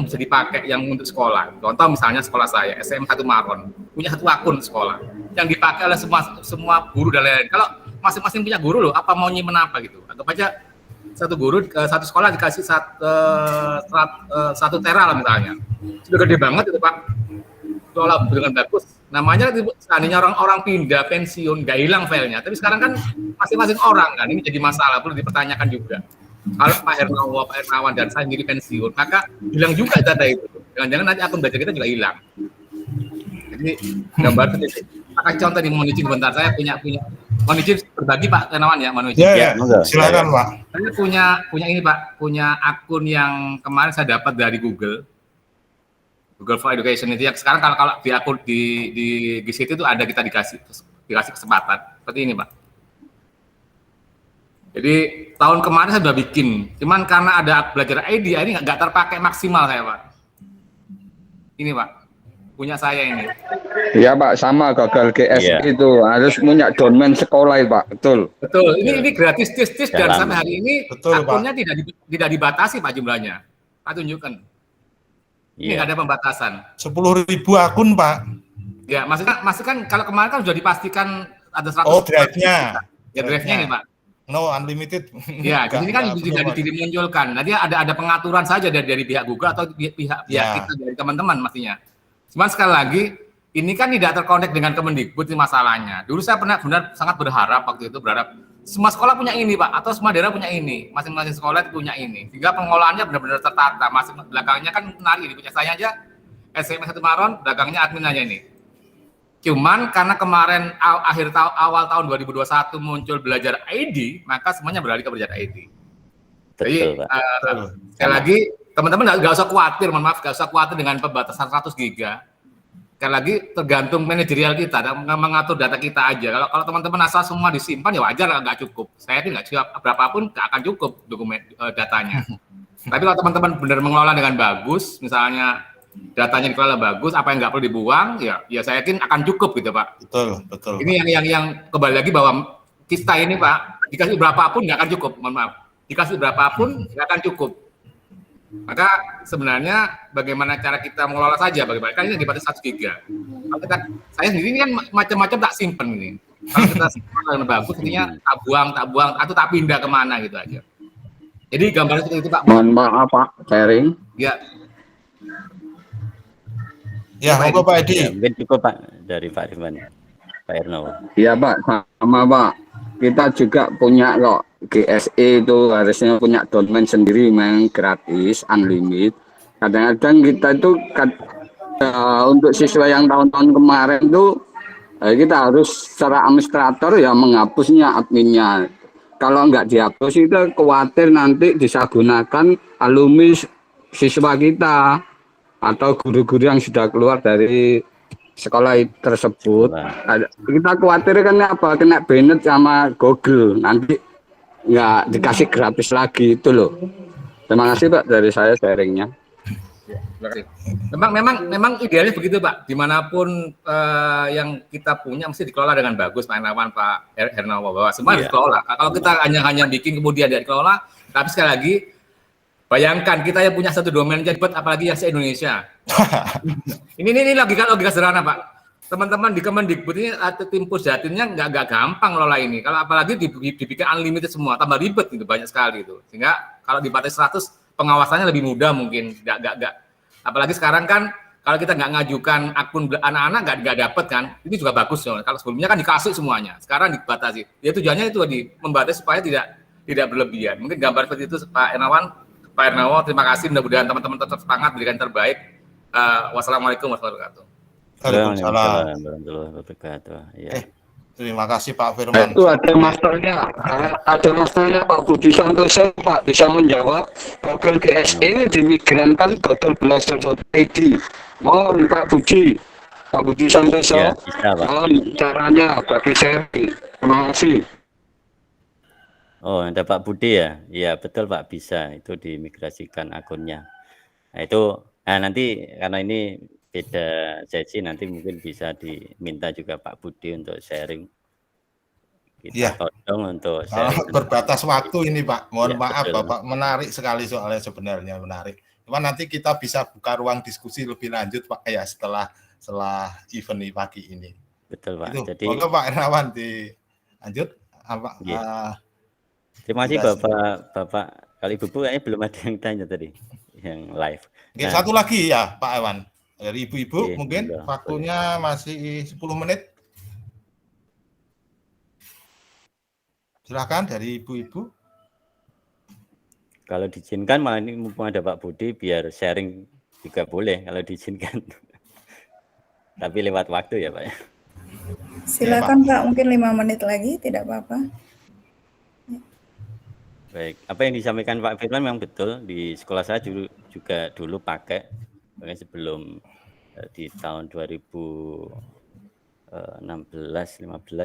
bisa dipakai yang untuk sekolah. Contoh misalnya sekolah saya SM 1 Maron punya satu akun sekolah yang dipakai oleh semua guru dan lain-lain. Kalau masing-masing punya guru loh, apa mau nyimpen apa gitu. Anggap aja satu guru satu sekolah dikasih 1 tera lah misalnya. Sudah gede banget itu Pak. Sekolah dengan bagus. Namanya seandainya orang pindah pensiun nggak hilang filenya. Tapi sekarang kan masing-masing orang kan ini jadi masalah, perlu dipertanyakan juga. Kalau Pak Hernawan dan saya sendiri pensiun, maka hilang juga data itu. Jangan-jangan nanti akun belajar kita juga hilang. Jadi gambar itu. Pakai contoh di Mohon izin sebentar, saya punya Mohon izin berbagi Pak Hernawan ya, Mohon izin. Ya, silakan Pak. Saya punya ini Pak, punya akun yang kemarin saya dapat dari Google for Education itu. Yang sekarang kalau di akun di situ itu ada kita dikasih kesempatan seperti ini Pak. Jadi tahun kemarin saya sudah bikin, cuman karena ada Belajar ID ini nggak terpakai maksimal saya Pak. Ini Pak, punya saya ini. Iya Pak, sama gagal GS itu harus punya domain sekolah Pak, betul. Betul, ini gratis tis dan Dalam. sampai hari ini Betul, akunnya tidak dibatasi Pak jumlahnya. Pak tunjukkan. Ini nggak ada pembatasan. 10.000 akun Pak. Ya, maksudnya kan kalau kemarin kan sudah dipastikan ada 100. Oh, drive-nya. Ya, drive-nya ini Pak. No unlimited. Ya, di sini kan tidak dimunculkan. Nanti ada pengaturan saja dari pihak Google atau pihak kita dari teman-teman mestinya. Cuman sekali lagi, ini kan tidak terkonek dengan Kemendikbud ini masalahnya. Dulu saya benar sangat berharap waktu itu semua sekolah punya ini Pak, atau semua daerah punya ini, masing-masing sekolah punya ini, sehingga pengelolaannya benar-benar tertata. Belakangnya kan menarik, punya saya aja SMS 1 Maron, belakangnya admin aja ini. Cuman karena kemarin awal tahun 2021 muncul Belajar ID, maka semuanya beralih ke Belajar ID. Jadi sekali lagi teman-teman nggak usah khawatir, mohon maaf, nggak usah khawatir dengan pembatasan 100 giga. Sekali lagi tergantung manajerial kita, mengatur data kita aja. Kalau teman-teman asal semua disimpan ya wajar nggak cukup. Saya itu nggak siap berapapun nggak akan cukup dokumen datanya. Tapi kalau teman-teman benar mengelola dengan bagus, misalnya datanya dikelola bagus, apa yang nggak perlu dibuang, ya saya yakin akan cukup gitu Pak. Betul. Ini yang kembali lagi bahwa kita ini Pak, dikasih berapapun nggak akan cukup, mohon maaf. Dikasih berapapun nggak akan cukup. Maka sebenarnya bagaimana cara kita mengelola saja, bagaimana kan ini dibatasi 1 giga. Kalau saya sendiri ini kan macam-macam tak simpen ini. Kalau kita simpen bagus, artinya tak buang, atau tak pindah kemana gitu aja. Jadi gambarnya seperti itu Pak. Mohon maaf Pak, sharing. Ya, monggo Pak Edi. Ya, mungkin cukup Pak dari Pak Ridwan, Pak Erno. Iya Pak, sama Pak. Kita juga punya kok GSE itu harusnya punya domain sendiri memang gratis, unlimited. Kadang-kadang kita itu untuk siswa yang tahun-tahun kemarin itu kita harus secara administrator ya menghapusnya adminnya. Kalau nggak dihapus itu khawatir nanti disalahgunakan alumni siswa kita atau guru-guru yang sudah keluar dari sekolah tersebut. Kita khawatir kan apa, kena banned sama Google, nanti nggak dikasih gratis lagi itu loh. Terima kasih Pak dari saya sharingnya. Memang idealnya begitu Pak. Dimanapun yang kita punya mesti dikelola dengan bagus Pak Hernawan, Pak Hernawan, bahwa semua dikelola. Kalau kita hanya bikin kemudian tidak dikelola, tapi sekali lagi bayangkan kita yang punya 1 domain jadi apalagi yang se-Indonesia. ini logika sederhana Pak. Teman-teman di Kemendikbud ini atau tim Pusdatinnya nggak gampang ngelola ini. Kalau apalagi dibikin unlimited semua, tambah ribet gitu, banyak sekali itu. Sehingga kalau dibatasi 100 pengawasannya lebih mudah mungkin. Nggak. Apalagi sekarang kan kalau kita nggak ngajukan akun anak-anak nggak dapat kan, ini juga bagus loh. Kalau sebelumnya kan dikasih semuanya, sekarang dibatasi. Ya tujuannya itu membatasi supaya tidak berlebihan. Mungkin gambar seperti itu Pak Hernawan, terima kasih. Mudah-mudahan teman-teman tetap semangat berikan terbaik. Wassalamualaikum warahmatullahi wabarakatuh. Waalaikumsalam warahmatullahi wabarakatuh. Ya. Terima kasih Pak Firman. Itu ada masternya Pak Budi Santoso Pak bisa menjawab. Google GSE dimigrankan google-belajar.id. Mohon Pak Budi Santoso. Ya, bisa, Pak. Mohon caranya bagi sharing. Terima kasih. Oh, ada Pak Budi ya? Iya, betul Pak, bisa. Itu dimigrasikan akunnya. Nah, itu nanti karena ini beda sesi, nanti mungkin bisa diminta juga Pak Budi untuk sharing. Kita todong untuk sharing. Berbatas waktu ini Pak. Mohon maaf betul. Bapak, menarik sekali soalnya sebenarnya menarik. Cuma nanti kita bisa buka ruang diskusi lebih lanjut Pak ya setelah event pagi ini. Betul Pak. Itu, jadi Pak Hernawan dilanjut apa? Terima kasih Bapak. Kalau Ibu kayaknya belum ada yang tanya tadi yang live. Satu lagi ya Pak Ewan. Dari ibu-ibu mungkin enggak, waktunya masih 10 menit. Silakan dari ibu-ibu. Kalau diizinkan malah ini mumpung ada Pak Budi biar sharing juga boleh kalau diizinkan. Tapi lewat waktu ya Pak. Silakan Pak, mungkin 5 menit lagi tidak apa-apa. Baik, apa yang disampaikan Pak Firman memang betul. Di sekolah saya juga dulu pakai, makanya sebelum di tahun 2016-15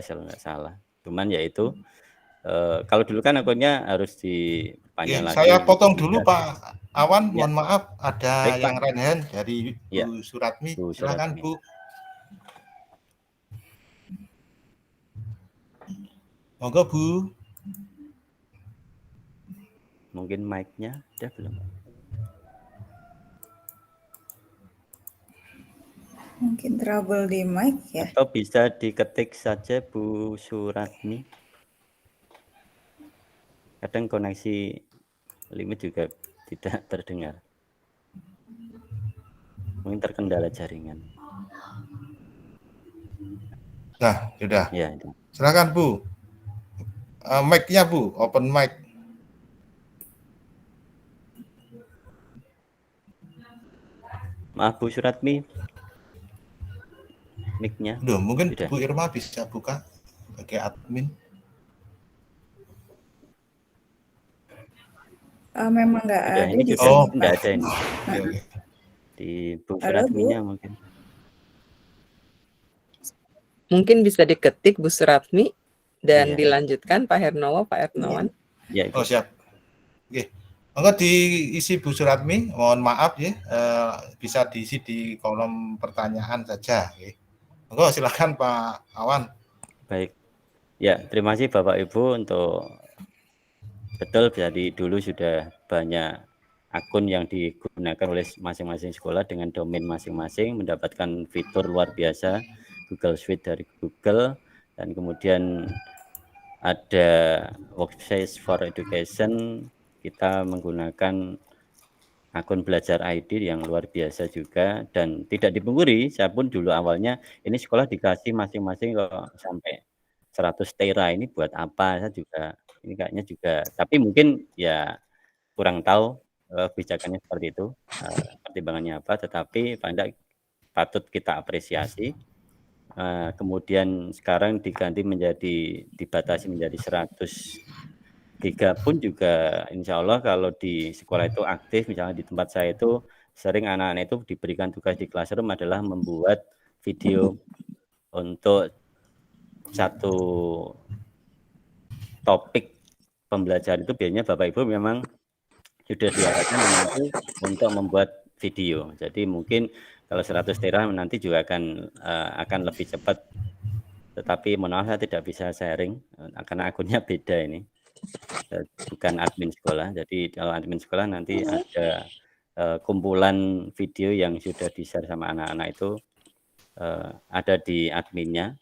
kalau nggak salah. Cuman yaitu kalau dulu kan akunnya harus dipanjang lagi. Saya potong dulu Pak Awan, mohon maaf ada Baik, yang Renhen dari Bu Suratmi. Silakan Bu. Monggo Bu. Mungkin mic-nya udah belum? Mungkin trouble di mic ya. Atau bisa diketik saja Bu Suratmi. Kadang koneksi limit juga tidak terdengar. Mungkin terkendala jaringan. Nah, sudah. Ya, itu. Silakan Bu. Mic-nya Bu, open mic. Maaf Bu Suratmi. Mic-nya. Mungkin Sudah. Bu Irma bisa buka sebagai admin. Memang nggak ada ini di juga sini, nggak Pak. ada ini. Di Bu Suratminya mungkin. Mungkin bisa diketik Bu Suratmi dan dilanjutkan Pak Hernawan, Pak Ernawan. Ya, siap. Oke. Monggo diisi Bu Suratmi, mohon maaf ya, bisa diisi di kolom pertanyaan saja. Monggo silakan Pak Awan. Baik. Ya, terima kasih Bapak Ibu untuk betul jadi dulu sudah banyak akun yang digunakan oleh masing-masing sekolah dengan domain masing-masing mendapatkan fitur luar biasa Google Suite dari Google, dan kemudian ada Workspace for Education, kita menggunakan akun belajar ID yang luar biasa juga, dan tidak dipungkiri saya pun dulu awalnya ini sekolah dikasih masing-masing kok sampai 100 tera, ini buat apa, saya juga ini kayaknya juga, tapi mungkin ya kurang tahu kebijakannya seperti itu, pertimbangannya apa, tetapi paling patut kita apresiasi. Kemudian sekarang dibatasi menjadi 100 giga pun juga insya Allah kalau di sekolah itu aktif, misalnya di tempat saya itu sering anak-anak itu diberikan tugas di classroom adalah membuat video untuk satu topik pembelajaran itu, biasanya Bapak Ibu memang sudah diarahkan nanti untuk membuat video. Jadi mungkin kalau 100 tera nanti juga akan lebih cepat. Tetapi mohon maaf saya tidak bisa sharing karena akunnya beda ini. Bukan admin sekolah. Jadi kalau admin sekolah nanti ada kumpulan video yang sudah di-share sama anak-anak itu ada di adminnya.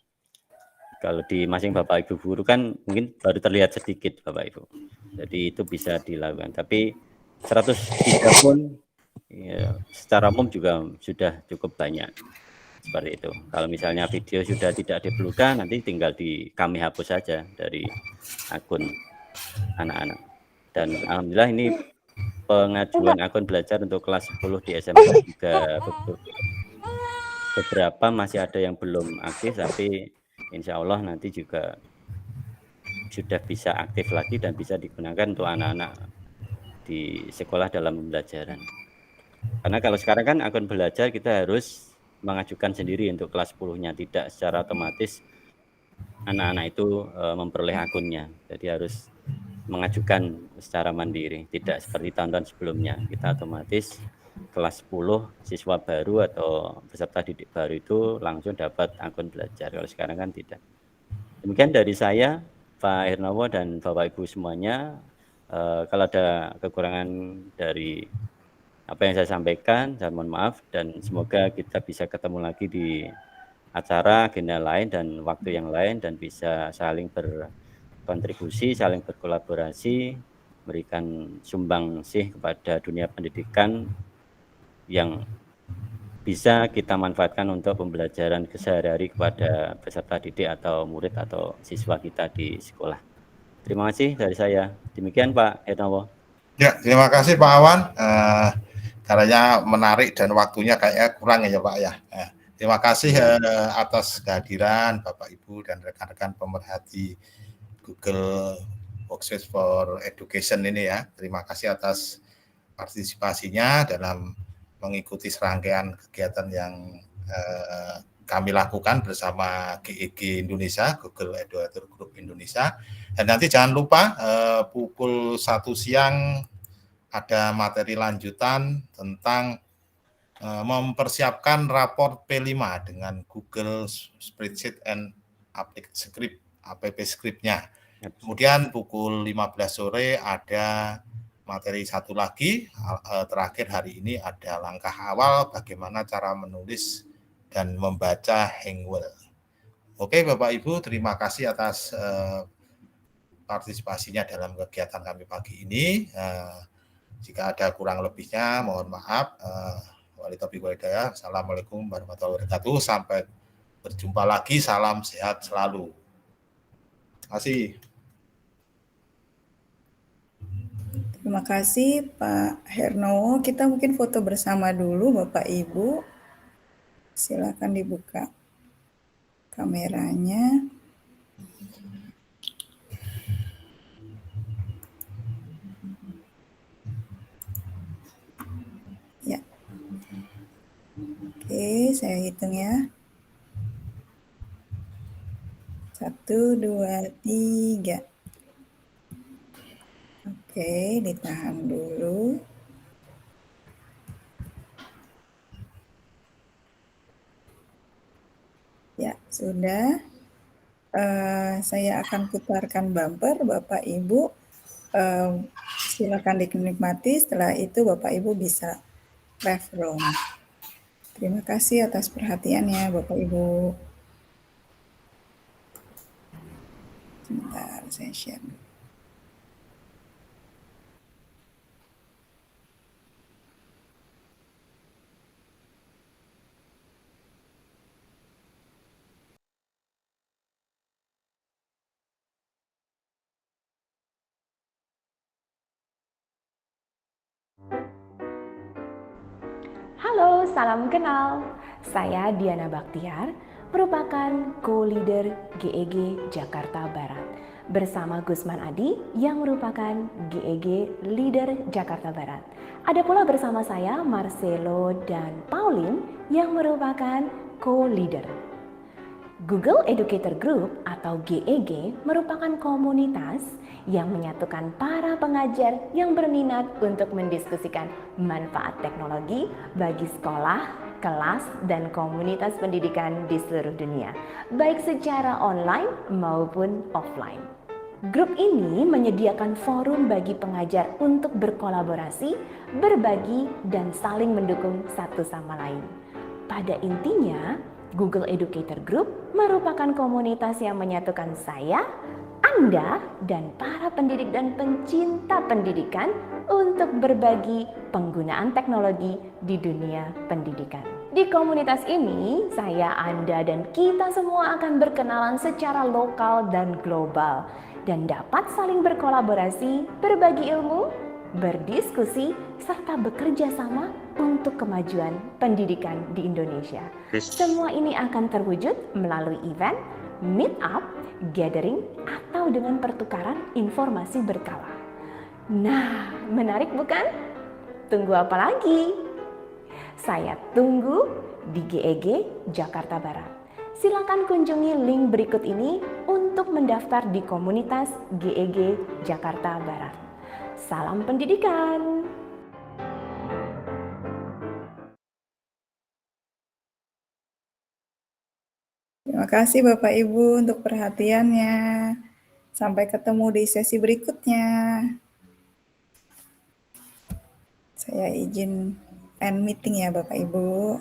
Kalau di masing Bapak Ibu guru kan mungkin baru terlihat sedikit Bapak Ibu. Jadi itu bisa dilakukan. Tapi 100 giga pun ya, secara umum juga sudah cukup banyak. Seperti itu. Kalau misalnya video sudah tidak diperlukan, nanti tinggal kami hapus saja dari akun anak-anak. Dan alhamdulillah ini pengajuan akun belajar untuk kelas 10 di SMK juga beberapa masih ada yang belum aktif, tapi insya Allah nanti juga sudah bisa aktif lagi dan bisa digunakan untuk anak-anak di sekolah dalam pembelajaran. Karena kalau sekarang kan akun belajar kita harus mengajukan sendiri untuk kelas 10-nya, tidak secara otomatis anak-anak itu memperoleh akunnya. Jadi harus mengajukan secara mandiri, tidak seperti tahun-tahun sebelumnya. Kita otomatis kelas 10 siswa baru atau peserta didik baru itu langsung dapat akun belajar. Kalau sekarang kan tidak. Demikian dari saya, Pak Hernowo dan Bapak Ibu semuanya. Kalau ada kekurangan dari apa yang saya sampaikan, saya mohon maaf, dan semoga kita bisa ketemu lagi di acara agenda lain dan waktu yang lain, dan bisa saling berkontribusi, saling berkolaborasi, memberikan sumbangsih kepada dunia pendidikan yang bisa kita manfaatkan untuk pembelajaran sehari-hari kepada peserta didik atau murid atau siswa kita di sekolah. Terima kasih dari saya. Demikian Pak Hernowo. Ya, terima kasih Pak Awan. Caranya menarik dan waktunya kayaknya kurang ya Pak ya. Terima kasih atas kehadiran Bapak Ibu dan rekan-rekan pemerhati Google Workspace for Education ini ya. Terima kasih atas partisipasinya dalam mengikuti serangkaian kegiatan yang kami lakukan bersama GEG Indonesia, Google Educator Group Indonesia. Dan nanti jangan lupa pukul 1 siang ada materi lanjutan tentang mempersiapkan raport P5 dengan Google Spreadsheet and App Script-nya. Kemudian pukul 15 sore ada materi satu lagi, terakhir hari ini ada langkah awal bagaimana cara menulis dan membaca Hangul. Oke Bapak Ibu, terima kasih atas partisipasinya dalam kegiatan kami pagi ini. Jika ada kurang lebihnya, mohon maaf. Wali taufiq wal hidayah. Assalamualaikum warahmatullahi wabarakatuh. Sampai berjumpa lagi. Salam sehat selalu. Terima kasih. Terima kasih Pak Hernowo. Kita mungkin foto bersama dulu Bapak Ibu. Silakan dibuka kameranya. Ya. Oke, saya hitung ya. 1, 2, 3. Oke. Oke, ditahan dulu. Ya, sudah. Saya akan putarkan bumper, Bapak Ibu. Silakan dinikmati. Setelah itu Bapak Ibu bisa left room. Terima kasih atas perhatiannya, Bapak Ibu. Sebentar, saya share dulu. Halo, salam kenal. Saya Diana Baktiar, merupakan co-leader GEG Jakarta Barat bersama Gusman Adi yang merupakan GEG Leader Jakarta Barat. Ada pula bersama saya Marcelo dan Pauline yang merupakan co-leader. Google Educator Group atau GEG merupakan komunitas yang menyatukan para pengajar yang berminat untuk mendiskusikan manfaat teknologi bagi sekolah, kelas, dan komunitas pendidikan di seluruh dunia, baik secara online maupun offline. Grup ini menyediakan forum bagi pengajar untuk berkolaborasi, berbagi, dan saling mendukung satu sama lain. Pada intinya, Google Educator Group merupakan komunitas yang menyatukan saya, Anda, dan para pendidik dan pencinta pendidikan untuk berbagi penggunaan teknologi di dunia pendidikan. Di komunitas ini, saya, Anda, dan kita semua akan berkenalan secara lokal dan global dan dapat saling berkolaborasi, berbagi ilmu, berdiskusi, serta bekerja sama untuk kemajuan pendidikan di Indonesia. Semua ini akan terwujud melalui event, meet up, gathering, atau dengan pertukaran informasi berkala. Nah, menarik bukan? Tunggu apa lagi? Saya tunggu di GEG Jakarta Barat. Silakan kunjungi link berikut ini untuk mendaftar di komunitas GEG Jakarta Barat. Salam pendidikan. Terima kasih Bapak Ibu untuk perhatiannya. Sampai ketemu di sesi berikutnya. Saya izin end meeting ya Bapak Ibu.